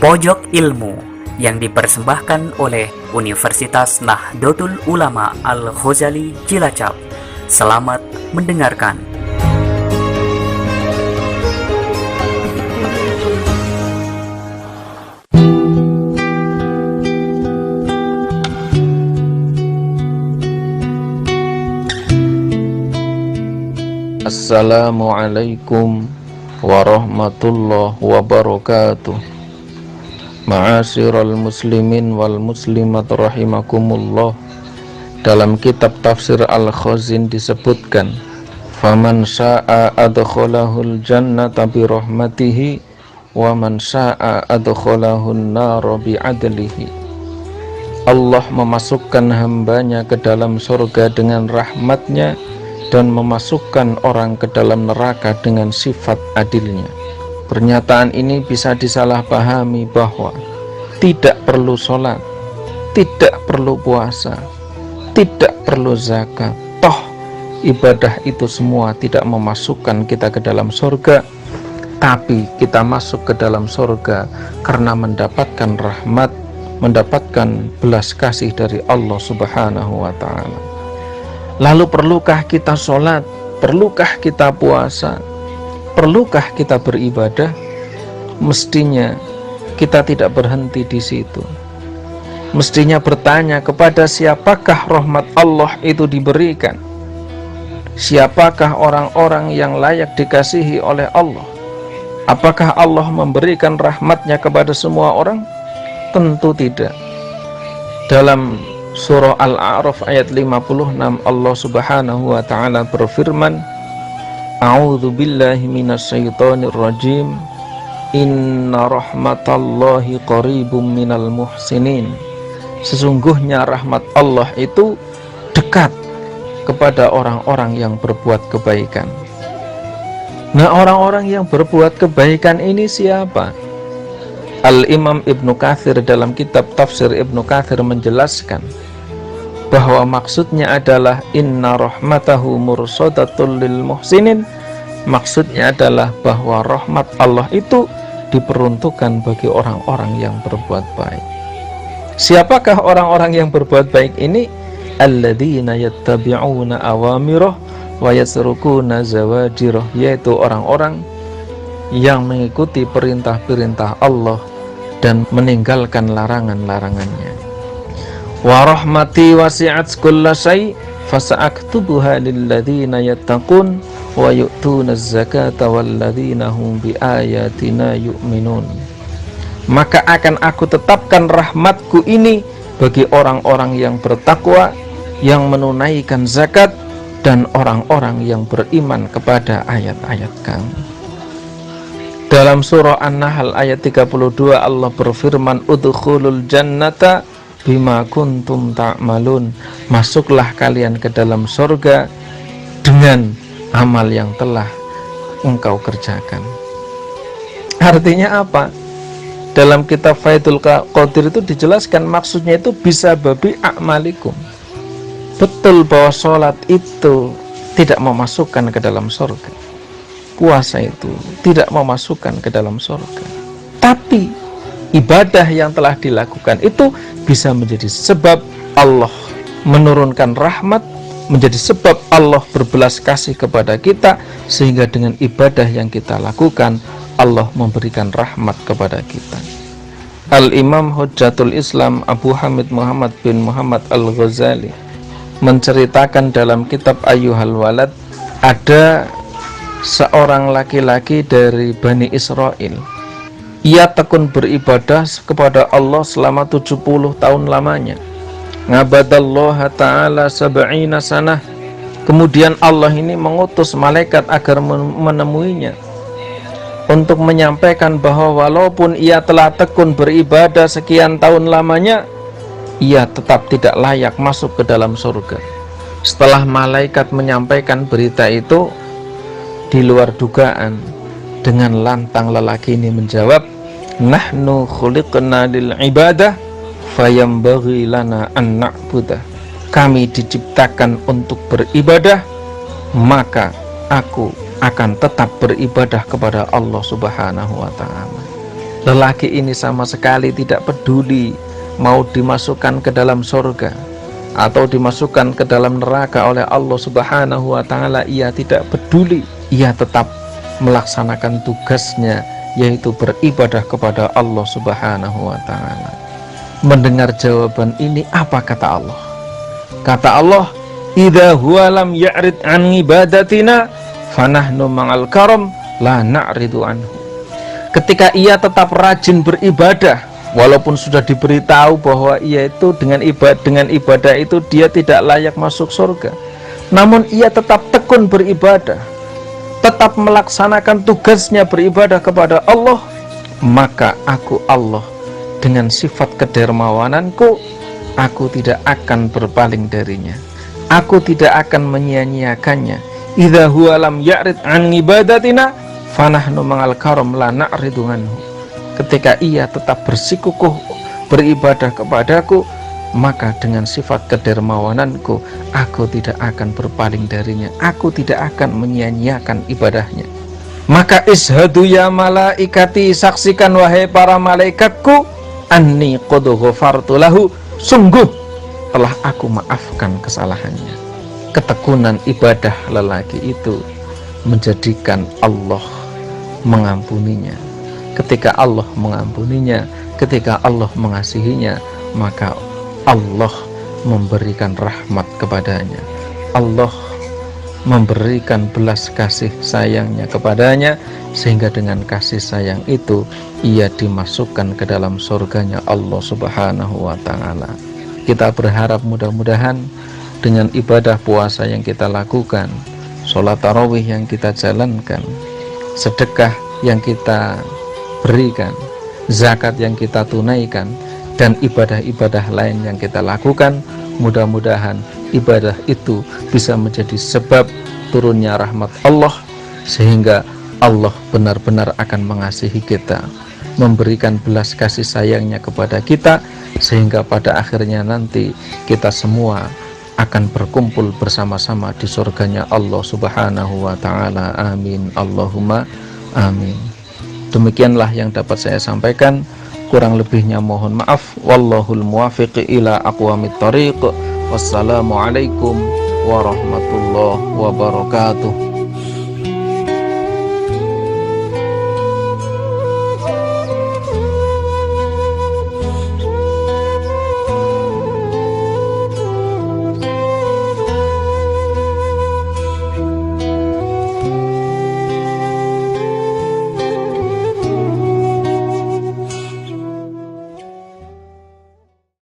Pojok Ilmu yang dipersembahkan oleh Universitas Nahdlatul Ulama Al-Ghazali Cilacap. Selamat mendengarkan. Assalamualaikum warahmatullahi wabarakatuh. Ma'asyiral muslimin wal muslimat rahimakumullah. Dalam kitab tafsir Al-Khazin disebutkan, faman syaa adkhalahul jannata bi rahmatihi wa man syaa adkhalahun nar bi adlihi. Allah memasukkan hambanya ke dalam surga dengan rahmatnya dan memasukkan orang ke dalam neraka dengan sifat adilnya. Pernyataan ini bisa disalahpahami bahwa tidak perlu sholat, tidak perlu puasa, tidak perlu zakat, toh ibadah itu semua tidak memasukkan kita ke dalam surga, tapi kita masuk ke dalam surga karena mendapatkan rahmat, mendapatkan belas kasih dari Allah Subhanahu wa ta'ala. Lalu perlukah kita sholat? Perlukah kita puasa? Perlukah kita beribadah? Mestinya kita tidak berhenti di situ. Mestinya bertanya kepada siapakah rahmat Allah itu diberikan? Siapakah orang-orang yang layak dikasihi oleh Allah? Apakah Allah memberikan rahmatnya kepada semua orang? Tentu tidak. Dalam Surah Al-A'raf ayat 56 Allah Subhanahu wa ta'ala berfirman, A'udzu billahi minasyaitonir rajim. Inna rahmatallahi qaribum minal muhsinin. Sesungguhnya rahmat Allah itu dekat kepada orang-orang yang berbuat kebaikan. Nah, orang-orang yang berbuat kebaikan ini siapa? Al-Imam Ibnu Katsir dalam kitab tafsir Ibnu Katsir menjelaskan bahwa maksudnya adalah inna rahmatahu mursadatul lil muhsinin. Maksudnya adalah bahwa rahmat Allah itu diperuntukkan bagi orang-orang yang berbuat baik. Siapakah orang-orang yang berbuat baik ini? Alladzina yattabi'una awamirah wa yasrukuna zawajirah, yaitu orang-orang yang mengikuti perintah-perintah Allah dan meninggalkan larangan-larangannya. Wa rahmati wasi'at kulla syai' fasa'aktubuha lilladzina yattaqun wa yu'tunaz zakata walladzina hum biayatina yu'minun. Maka akan aku tetapkan rahmatku ini bagi orang-orang yang bertakwa, yang menunaikan zakat, dan orang-orang yang beriman kepada ayat-ayat kami. Dalam surah An-Nahl ayat 32 Allah berfirman, udkhulul jannata bima kuntum ta'malun. Masuklah kalian ke dalam surga dengan amal yang telah engkau kerjakan. Artinya apa? Dalam kitab Faidul Qadir itu dijelaskan, maksudnya itu bisa babi a'malikum. Betul bahwa sholat itu tidak memasukkan ke dalam surga, puasa itu tidak memasukkan ke dalam surga, tapi ibadah yang telah dilakukan itu bisa menjadi sebab Allah menurunkan rahmat, menjadi sebab Allah berbelas kasih kepada kita, sehingga dengan ibadah yang kita lakukan Allah memberikan rahmat kepada kita. Al-Imam Hujjatul Islam Abu Hamid Muhammad bin Muhammad Al-Ghazali menceritakan dalam kitab Ayyuhal Walad, ada seorang laki-laki dari Bani Israel. Ia tekun beribadah kepada Allah selama 70 tahun lamanya. Ngabadallaha ta'ala sab'ina sanah. Kemudian Allah ini mengutus malaikat agar menemuinya untuk menyampaikan bahwa walaupun ia telah tekun beribadah sekian tahun lamanya, ia tetap tidak layak masuk ke dalam surga. Setelah malaikat menyampaikan berita itu, di luar dugaan, dengan lantang lelaki ini menjawab, nahnu khuliqna lil ibadah fayambaghi lana an na'budah. Kami diciptakan untuk beribadah, maka aku akan tetap beribadah kepada Allah Subhanahu wa ta'ala. Lelaki ini sama sekali tidak peduli mau dimasukkan ke dalam surga atau dimasukkan ke dalam neraka oleh Allah Subhanahu wa Ta'ala. Ia tidak peduli, ia tetap melaksanakan tugasnya, yaitu beribadah kepada Allah Subhanahu wa Ta'ala. Mendengar jawaban ini, apa kata Allah? Kata Allah, idza huwa lam ya'rid an ibadatina fanahnu ma'al karam la na'ridu anhu. Ketika ia tetap rajin beribadah, walaupun sudah diberitahu bahwa ia itu dengan ibadah itu dia tidak layak masuk surga, namun ia tetap tekun beribadah, tetap melaksanakan tugasnya beribadah kepada Allah, maka aku Allah dengan sifat kedermawananku, aku tidak akan berpaling darinya, aku tidak akan menyia-nyiakannya. Idza huwa lam ya'rid an ibadatina fanahnu ma'al karam la na'ridu anhu. Ketika ia tetap bersikukuh beribadah kepadaku, maka dengan sifat kedermawananku, aku tidak akan berpaling darinya, aku tidak akan menyia-nyiakan ibadahnya. Maka ishadu ya malaikati, saksikan wahai para malaikatku, anni qad ghafartu lahu, sungguh telah aku maafkan kesalahannya. Ketekunan ibadah lelaki itu menjadikan Allah mengampuninya. Ketika Allah mengampuninya, ketika Allah mengasihinya, maka Allah memberikan rahmat kepadanya, Allah memberikan belas kasih sayangnya kepadanya, sehingga dengan kasih sayang itu ia dimasukkan ke dalam surganya Allah Subhanahu wa Ta'ala. Kita berharap mudah-mudahan dengan ibadah puasa yang kita lakukan, sholat tarawih yang kita jalankan, sedekah yang kita berikan, zakat yang kita tunaikan, dan ibadah-ibadah lain yang kita lakukan, mudah-mudahan ibadah itu bisa menjadi sebab turunnya rahmat Allah, sehingga Allah benar-benar akan mengasihi kita, memberikan belas kasih sayangnya kepada kita, sehingga pada akhirnya nanti kita semua akan berkumpul bersama-sama di surganya Allah Subhanahu wa Ta'ala. Amin Allahumma amin. Demikianlah yang dapat saya sampaikan, kurang lebihnya mohon maaf. Wallahul muwafiq ila aqwamit thariq. Wassalamualaikum warahmatullahi wabarakatuh.